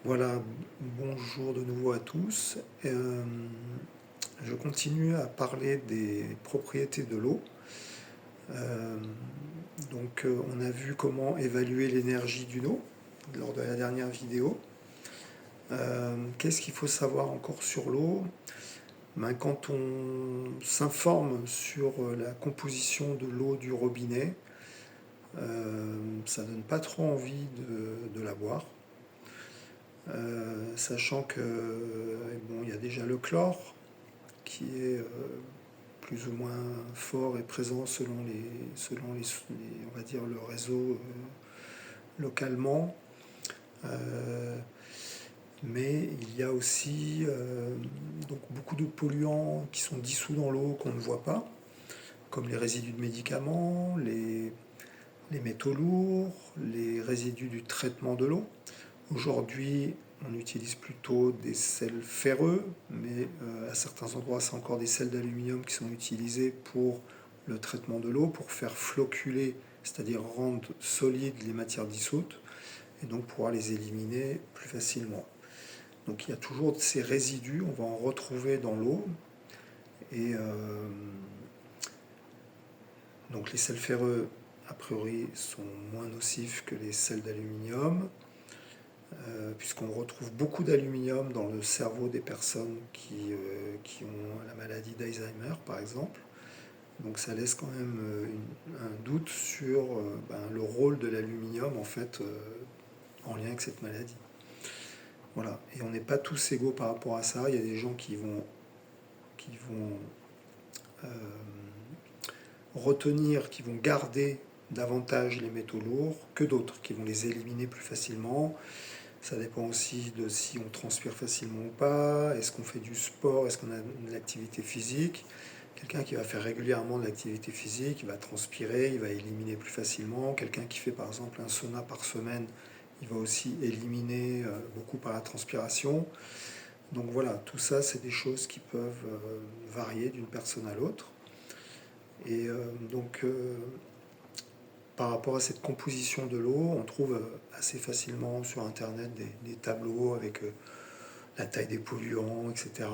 Voilà, bonjour de nouveau à tous. Je continue à parler des propriétés de l'eau. Euh, on a vu comment évaluer l'énergie d'une eau lors de la dernière vidéo. Qu'est-ce qu'il faut savoir encore sur l'eau? Quand on s'informe sur la composition de l'eau du robinet, ça donne pas trop envie de la boire. Sachant que bon, il y a déjà le chlore qui est plus ou moins fort et présent on va dire le réseau localement. Euh, mais il y a aussi donc beaucoup de polluants qui sont dissous dans l'eau qu'on ne voit pas, comme les résidus de médicaments, les métaux lourds, les résidus du traitement de l'eau. Aujourd'hui, on utilise plutôt des sels ferreux, mais à certains endroits, c'est encore des sels d'aluminium qui sont utilisés pour le traitement de l'eau, pour faire flocculer, c'est-à-dire rendre solides les matières dissoutes, et donc pouvoir les éliminer plus facilement. Donc il y a toujours ces résidus, on va en retrouver dans l'eau, et donc les sels ferreux, a priori, sont moins nocifs que les sels d'aluminium. Puisqu'on retrouve beaucoup d'aluminium dans le cerveau des personnes qui ont la maladie d'Alzheimer, par exemple. Donc ça laisse quand même un doute sur le rôle de l'aluminium en fait en lien avec cette maladie. Voilà. Et on n'est pas tous égaux par rapport à ça. Il y a des gens qui vont euh, retenir, qui vont garder davantage les métaux lourds que d'autres, qui vont les éliminer plus facilement. Ça dépend aussi de si on transpire facilement ou pas, est-ce qu'on fait du sport, est-ce qu'on a de l'activité physique. Quelqu'un qui va faire régulièrement de l'activité physique, il va transpirer, il va éliminer plus facilement. Quelqu'un qui fait par exemple un sauna par semaine, il va aussi éliminer beaucoup par la transpiration. Donc voilà, tout ça, c'est des choses qui peuvent varier d'une personne à l'autre. Et par rapport à cette composition de l'eau, on trouve assez facilement sur Internet des tableaux avec la taille des polluants, etc.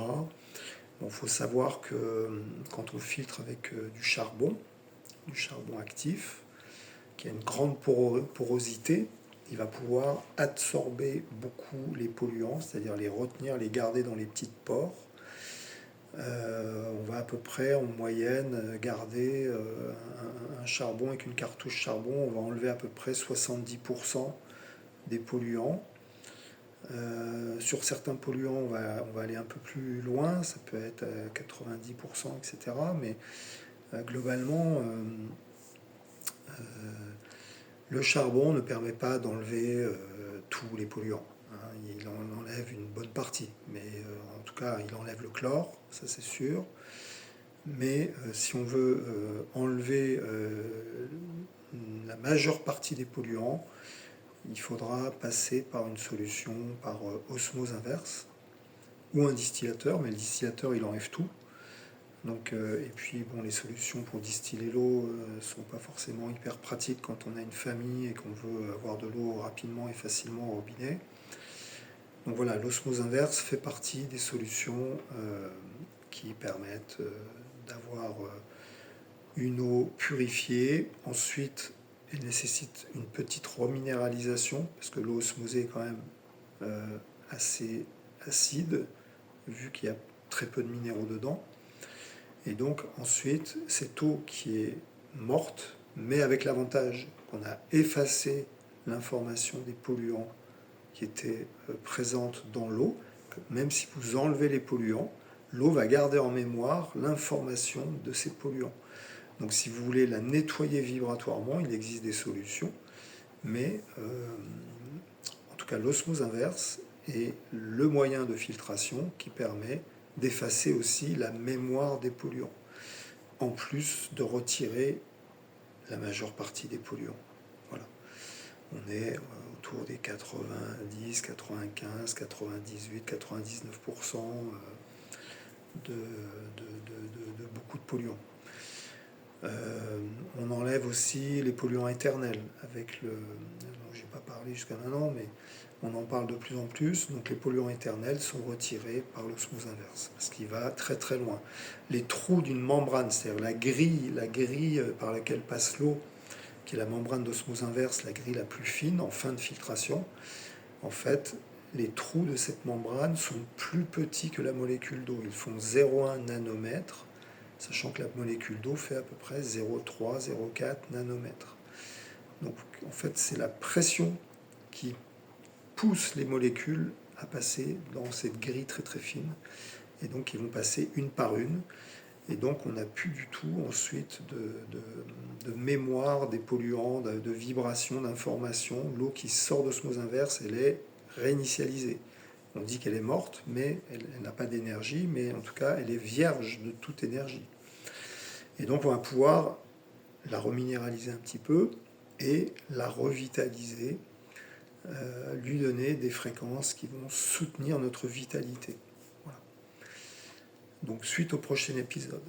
Bon, faut savoir que quand on filtre avec du charbon actif, qui a une grande porosité, il va pouvoir absorber beaucoup les polluants, c'est-à-dire les retenir, les garder dans les petites pores. On va à peu près en moyenne garder un charbon avec une cartouche charbon, on va enlever à peu près 70% des polluants. Sur certains polluants, on va aller un peu plus loin, ça peut être 90%, etc. Mais globalement, le charbon ne permet pas d'enlever tous les polluants. Hein. Il en enlève une bonne partie, mais en tout cas, il enlève le chlore, ça c'est sûr. Mais si on veut enlever la majeure partie des polluants, il faudra passer par une solution, par osmose inverse, ou un distillateur, mais le distillateur il enlève tout. Donc, et puis bon, les solutions pour distiller l'eau ne sont pas forcément hyper pratiques quand on a une famille et qu'on veut avoir de l'eau rapidement et facilement au robinet. Donc voilà, l'osmose inverse fait partie des solutions qui permettent d'avoir une eau purifiée. Ensuite, elle nécessite une petite reminéralisation parce que l'eau osmosée est quand même assez acide vu qu'il y a très peu de minéraux dedans. Et donc ensuite, cette eau qui est morte, mais avec l'avantage qu'on a effacé l'information des polluants qui étaient présentes dans l'eau, même si vous enlevez les polluants, l'eau va garder en mémoire l'information de ces polluants. Donc si vous voulez la nettoyer vibratoirement, il existe des solutions, mais en tout cas l'osmose inverse est le moyen de filtration qui permet d'effacer aussi la mémoire des polluants, en plus de retirer la majeure partie des polluants. Voilà. On est autour des 90, 95, 98, 99% de beaucoup de polluants. On enlève aussi les polluants éternels avec le. j'ai pas parlé jusqu'à maintenant, mais on en parle de plus en plus. Donc les polluants éternels sont retirés par l'osmose inverse, parce qu'il va très très loin. Les trous d'une membrane, c'est-à-dire la grille par laquelle passe l'eau, qui est la membrane d'osmose inverse, la grille la plus fine en fin de filtration, en fait, les trous de cette membrane sont plus petits que la molécule d'eau. Ils font 0,1 nanomètre, sachant que la molécule d'eau fait à peu près 0,3, 0,4 nanomètres. Donc en fait, c'est la pression qui pousse les molécules à passer dans cette grille très très fine. Et donc ils vont passer une par une. Et donc on n'a plus du tout ensuite de mémoire des polluants, de vibrations, d'informations. L'eau qui sort d'osmose inverse, elle est réinitialisée. On dit qu'elle est morte, mais elle n'a pas d'énergie, mais en tout cas elle est vierge de toute énergie. Et donc on va pouvoir la reminéraliser un petit peu et la revitaliser, lui donner des fréquences qui vont soutenir notre vitalité. Voilà. Donc suite au prochain épisode.